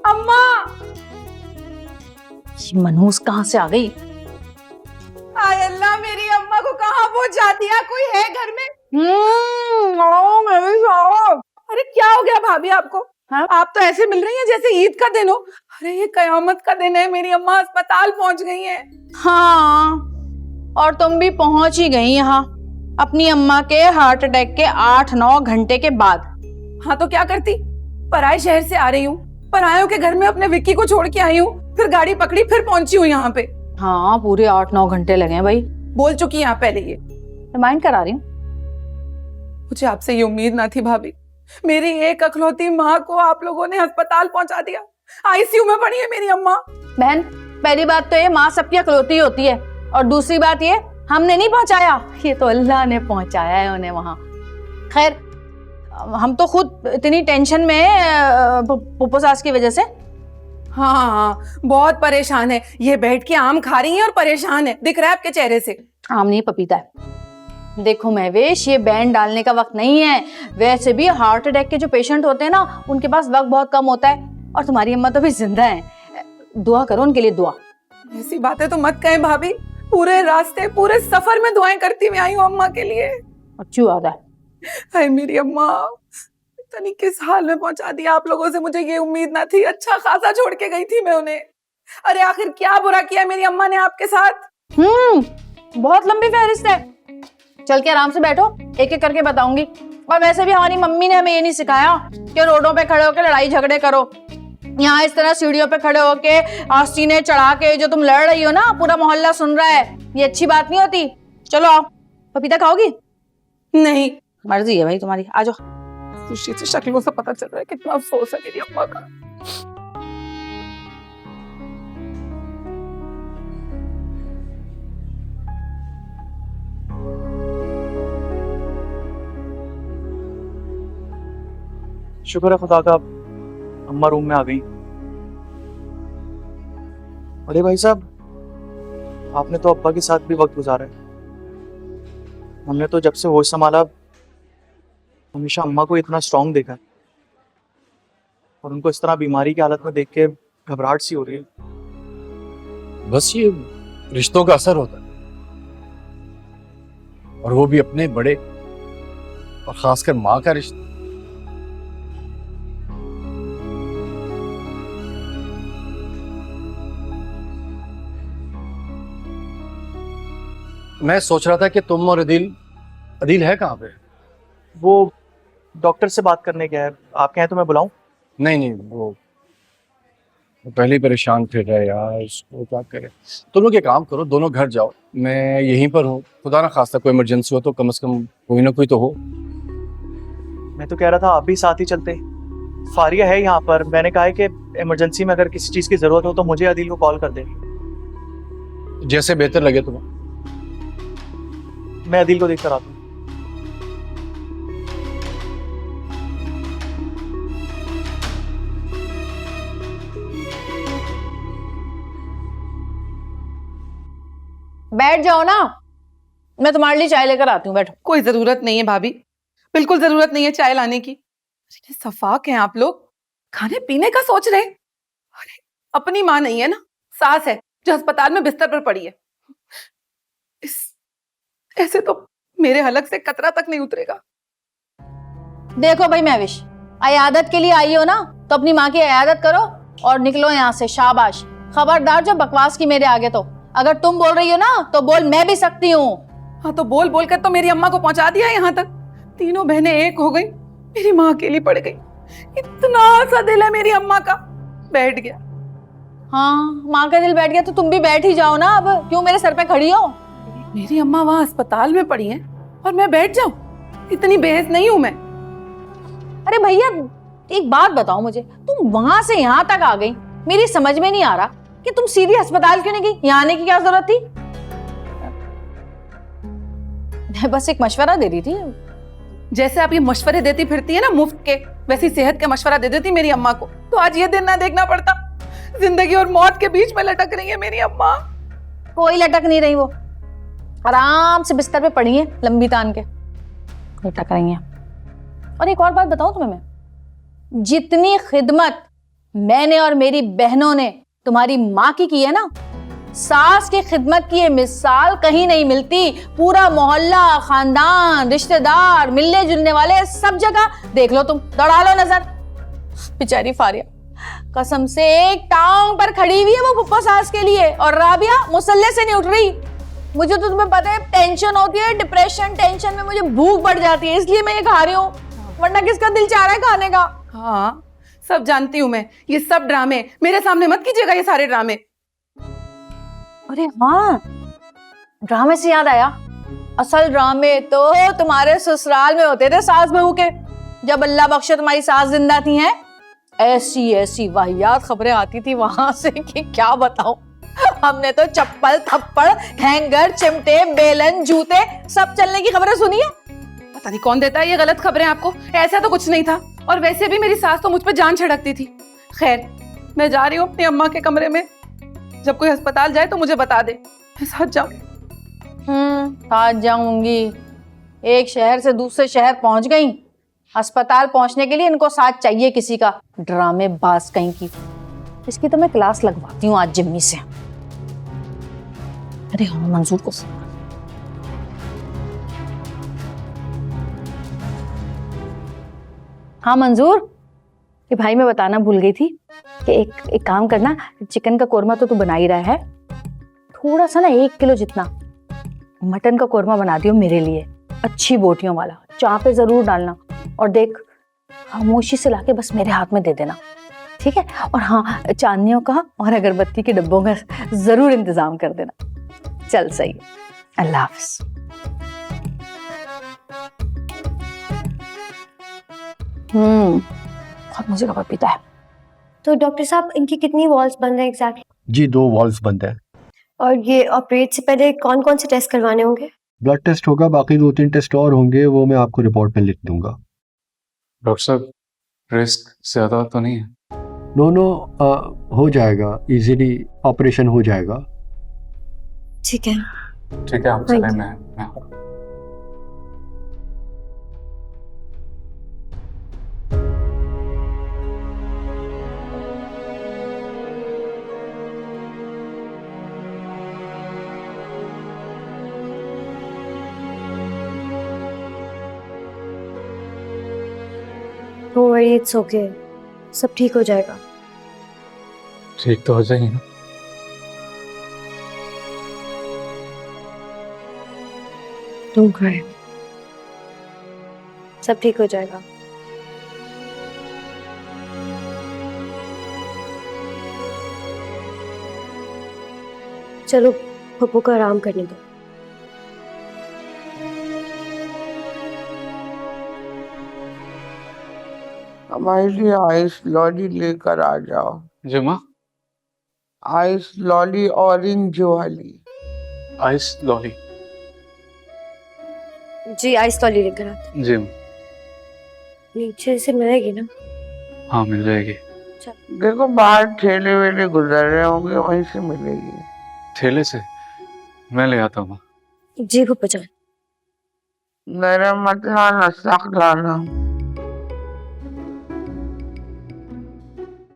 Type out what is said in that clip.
अम्मा, ये मनहूस कहाँ से आ गई? आय अल्लाह, मेरी अम्मा को कहाँ पहुंच जाती है? कोई है घर में? अरे क्या हो गया भाभी आपको? हाँ? आप तो ऐसे मिल रही हैं जैसे ईद का दिन हो। अरे ये कयामत का दिन है, मेरी अम्मा अस्पताल पहुंच गई हैं। हाँ, और तुम भी पहुंच ही गई यहाँ अपनी अम्मा के हार्ट अटैक के 8-9 घंटे के बाद। हाँ तो क्या करती, पराए शहर से आ रही हूँ, परायों के घर में अपने विक्की को छोड़ के आई हूँ, फिर गाड़ी पकड़ी, फिर पहुंची हूँ यहाँ पे। हाँ, पूरे 8-9 घंटे लगे हैं भाई। बोल चुकी यहाँ पहले ये। रिमाइंड करा रही हूँ। मुझे आपसे ये उम्मीद ना थी भाभी, मेरी एक अखलौती माँ को आप लोगों ने अस्पताल पहुंचा दिया। आईसीयू में पड़ी है मेरी अम्मा। बहन, पहली बात तो ये माँ सबकी अकलौती होती है, और दूसरी बात ये हमने नहीं पहुंचाया, ये तो अल्लाह ने पहुंचाया है उन्हें वहां। खैर, हम तो खुद इतनी टेंशन में पुप्पो सास की वजह से। हाँ, बहुत परेशान है। ये बैठ के आम खा रही है और परेशान है, दिख रहा है आपके चेहरे से। आम नहीं, पपीता है। देखो महवेश, ये बैंड डालने का वक्त नहीं है। वैसे भी हार्ट अटैक के जो पेशेंट होते हैं ना, उनके पास वक्त बहुत कम होता है, और तुम्हारी अम्मा तो भी जिंदा है। दुआ करो उनके लिए, दुआ। ऐसी बातें तो मत कहें भाभी, पूरे रास्ते पूरे सफर में दुआएं करती हुई आई हूँ अम्मा के लिए। अच्छी बात है। हाय मेरी अम्मा, पता नहीं किस हाल में पहुंचा दिया आप लोगों से, मुझे ये उम्मीद ना थी। अच्छा खासा छोड़ के गई थी मैं उन्हें। अरे आखिर क्या बुरा किया मेरी अम्मा ने आपके साथ? बहुत लंबी फहरिस्त है, चल के आराम से बैठो, एक एक करके बताऊंगी। और वैसे भी हमारी मम्मी ने हमें ये नहीं सिखाया कि रोडों पे खड़े होकर लड़ाई झगड़े करो। यहाँ इस तरह सीढ़ियों पे खड़े होके आस्तीनें चढ़ा के जो तुम लड़ रही हो ना, पूरा मोहल्ला सुन रहा है, ये अच्छी बात नहीं होती। चलो आओ, पपीता खाओगी? नहीं, मर्जी है भाई तुम्हारी, आ जाओ। खुशी से शक्लों से पता चल रहा है कितना अफसोस है मेरी अम्मा का। शुक्र है खुदा का, अम्मा रूम में आ गई। अरे भाई साहब, आपने तो अब्बा के साथ भी वक्त गुजारा है। हमने तो जब से होश संभाला हमेशा अम्मा को इतना स्ट्रांग देखा है, और उनको इस तरह बीमारी की हालत में देख के घबराहट सी हो रही है। बस ये रिश्तों का असर होता है, और वो भी अपने बड़े, और खासकर माँ का रिश्ता। मैं सोच रहा था कि तुम और अदील है कहाँ पे? वो डॉक्टर से बात करने गया है, आप कहें तो मैं बुलाऊं? नहीं, वो पहले ही परेशान फिर रहा है यार, उसको क्या करे। तुम लोग ये काम करो, दोनों घर जाओ, मैं यहीं पर हूँ। खुदा ना खास्ता कोई इमरजेंसी हो तो कम से कम कोई ना कोई तो हो। मैं तो कह रहा था आप भी साथ ही चलते। फारिया है यहाँ पर, मैंने कहा है कि इमरजेंसी में अगर किसी चीज़ की ज़रूरत हो तो मुझे अदील को कॉल कर दे। जैसे बेहतर लगे तुम्हें। मैं अदील को देख कर आता हूँ। बैठ जाओ ना, मैं तुम्हारे लिए चाय लेकर आती हूँ, बैठो। कोई जरूरत नहीं है भाभी, बिल्कुल जरूरत नहीं है चाय लाने की। अरे सफाक हैं आप लोग, खाने पीने का सोच रहे हैं। अरे अपनी माँ नहीं है ना, सास है जो अस्पताल में बिस्तर पर पड़ी है। ऐसे तो मेरे हलक से कतरा तक नहीं उतरेगा। देखो भाई महविश, अयादत के लिए आई हो ना, तो अपनी माँ की अयादत करो और निकलो यहाँ से। शाबाश। खबरदार जो बकवास की मेरे आगे तो, अगर तुम बोल रही हो ना तो बोल मैं भी सकती हूँ। हाँ तो बोल बोल कर तो मेरी अम्मा को पहुंचा दिया यहाँ तक। तीनों बहनें एक हो गई, मेरी माँ अकेली पड़ गई। इतना सा दिल है मेरी अम्मा का, बैठ गया। हाँ, माँ का दिल बैठ गया तो तुम भी बैठ ही जाओ ना, अब क्यों मेरे सर पे खड़ी हो? मेरी अम्मा वहां अस्पताल में पड़ी है और मैं बैठ जाऊं? इतनी बेहस नहीं हूं मैं। अरे भैया एक बात बताओ मुझे, तुम वहां से यहाँ तक आ गई, मेरी समझ में नहीं आ रहा कि तुम सीधी अस्पताल क्यों नहीं गई? यहाँ आने की क्या जरूरत थी? मैं बस एक मशवरा दे रही थी। जैसे आप ये मशवरे देती फिरती है ना मुफ्त के, वैसी सेहत का मशवरा दे देती मेरी अम्मा को, तो आज ये दिन ना देखना पड़ता। जिंदगी और मौत के बीच में लटक रही है मेरी अम्मा। कोई लटक नहीं रही, वो आराम से बिस्तर पे पड़ी है लंबी तान के, लटक रही है। और एक और बात बताऊं तुम्हें, मैं जितनी खिदमत मैंने और मेरी बहनों ने तुम्हारी माँ की है ना, सास की खिदमत की ये मिसाल कहीं नहीं मिलती। पूरा मोहल्ला, खानदान, रिश्तेदार, मिलने जुलने वाले सब जगह देख लो, तुम दौड़ा लो नजर। बेचारी फारिया कसम से एक टांग पर खड़ी हुई है वो पुप्पा सास के लिए, और राबिया मुसल्ले से नहीं उठ रही। मुझे तो तुम्हें पता है टेंशन होती है, डिप्रेशन, टेंशन में मुझे भूख बढ़ जाती है, इसलिए मैं ये खा रही हूँ, वरना किसका दिल चाह रहा है खाने का। हाँ सब जानती हूँ मैं, ये सब ड्रामे मेरे सामने मत कीजिएगा, ये सारे ड्रामे। अरे हाँ, ड्रामे से याद आया, असल ड्रामे तो तुम्हारे ससुराल में होते थे सास बहू के। जब अल्लाह बख्शे तुम्हारी सास जिंदा थी हैं, ऐसी ऐसी वाहियात खबरें आती थी वहां से कि क्या बताऊं। हमने तो चप्पल, थप्पड़, हैंगर, चिमटे, बेलन, जूते सब चलने की खबरें सुनी है। पता नहीं कौन देता है ये गलत खबरें आपको, ऐसा तो कुछ नहीं था। और वैसे भी मेरी सास तो मुझ पे जान छिड़कती थी। खैर मैं जा रही हूँ अपनी अम्मा के कमरे में, जब कोई अस्पताल जाए तो मुझे बता दे, मैं साथ जाऊँ। साथ जाऊंगी। एक शहर से दूसरे शहर पहुंच गई, अस्पताल पहुंचने के लिए इनको साथ चाहिए किसी का। ड्रामे बाज कहीं की, इसकी तो मैं क्लास लगवाती हूँ आज जिम्मी से। अरे हाँ, मंजूर को हाँ मंजूर, कि भाई मैं बताना भूल गई थी कि एक काम करना, चिकन का कोरमा तो तू बना ही रहा है, थोड़ा सा ना 1 किलो जितना मटन का कोरमा बना दियो मेरे लिए, अच्छी बोटियों वाला, चापे जरूर डालना। और देख खामोशी से लाके बस मेरे हाथ में दे देना, ठीक है? और हाँ, चांदनियों का और अगरबत्ती के डब्बों का जरूर इंतजाम कर देना। चल सही है, अल्लाह हाफिज। बहुत मुझे खबर पीता है। तो डॉक्टर साहब इनकी कितनी वॉल्स बंद है एग्जैक्टली? जी 2 वॉल्व्स बंद है। और ये ऑपरेट से पहले कौन कौन से टेस्ट करवाने होंगे? ब्लड टेस्ट होगा, बाकी 2-3 टेस्ट और होंगे, वो मैं आपको रिपोर्ट में लिख दूंगा। डॉक्टर साहब रिस्क ज्यादा तो नहीं है? नो, हो जाएगा, इजीली ऑपरेशन हो जाएगा। ठीक है, ठीक है, आप चलें, मैं डोंट वरी, इट्स ओके, सब ठीक हो जाएगा। ठीक तो हो जाएगी ना? डोंट क्राई, सब ठीक हो जाएगा। चलो पप्पू को आराम करने दो। हमारे लिए आइस लॉली लेकर आ जाओ। जी माँ। आइस लॉली ऑरेंज वाली। Ice lolly? जी आइस लॉली लेकर आते। जी माँ। नीचे से मिलेगी ना? हाँ मिल जाएगी। देखो बाहर ठेले वेले गुजर रहे होंगे, वहीं से मिलेगी। ठेले से? मैं ले आता हूँ। जी पप्पा जान। नरम मत लाना, सख्त लाना।